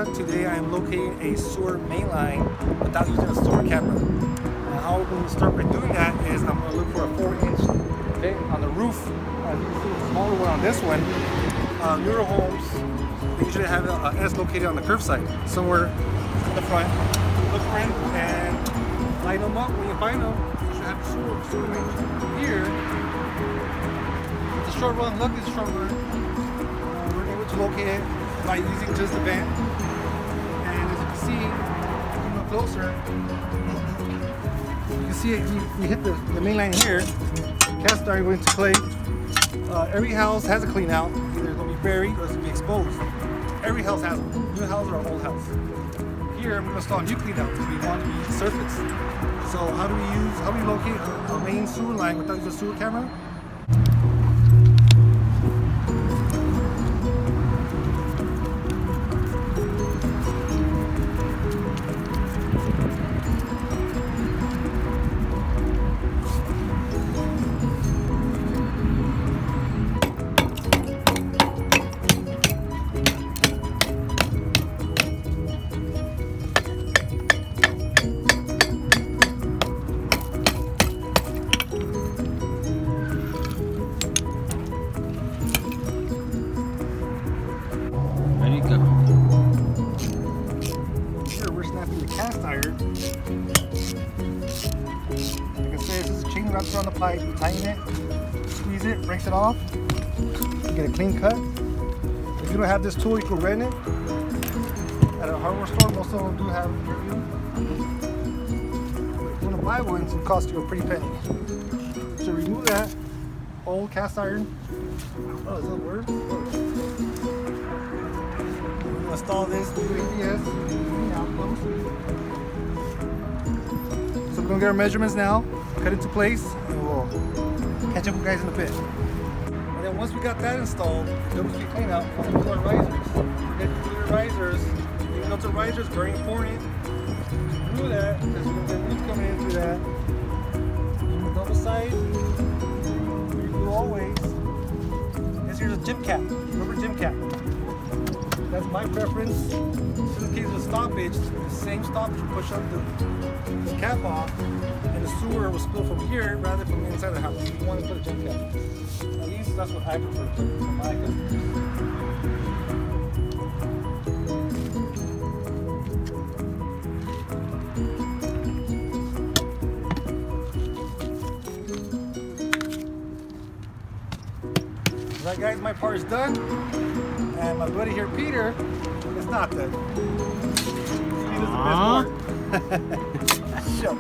America. Today I am locating a sewer main line without using a sewer camera. And how we're going to start by doing that is I'm going to look for a 4-inch vent on the roof. As you can see, a smaller one on this one. Newer homes, they usually have an S located on the curb side, somewhere in the front. Look for it and line them up. When you find them, you should have a sewer main. Here, it's a short run. Luckily, it's a short run. We're able to locate it by using just the vent. And as you can see, a little closer, you can see it, we hit the main line here. Cast iron going to play. Every house has a clean out. Either it's going to be buried or it's going to be exposed. Every house has one. New house or an old house. Here I'm going to install a new clean out because we want to be surface. So how do we locate a main sewer line without using a sewer camera? Here we're snapping the cast iron. Like I said, this is a chain wrapped around the pipe. You tighten it, squeeze it, breaks it off. You get a clean cut. If you don't have this tool, you can rent it at a hardware store. Most of them do have it for you. If you want to buy one, it's going to cost you a pretty penny. So remove that old cast iron. Oh, does that work? Install this new ABS. So we're gonna get our measurements now, cut it to place, and we'll catch up with you guys in a bit. And then once we got that installed, double speed clean out, we'll do our risers. Get to the risers. Even though the risers very important. Do that because we're gonna get roots coming in through that. On the double side, we do always. Here's a gym cap, rubber gym cap. That's my preference. In the case of a stoppage, the same stoppage will push up the cap off, and the sewer will spill from here rather than from inside the house. You want to put a gym cap. At least that's what I prefer for my customers. Alright guys, my part is done. And my buddy here, Peter, is not done. He does the best part. Show.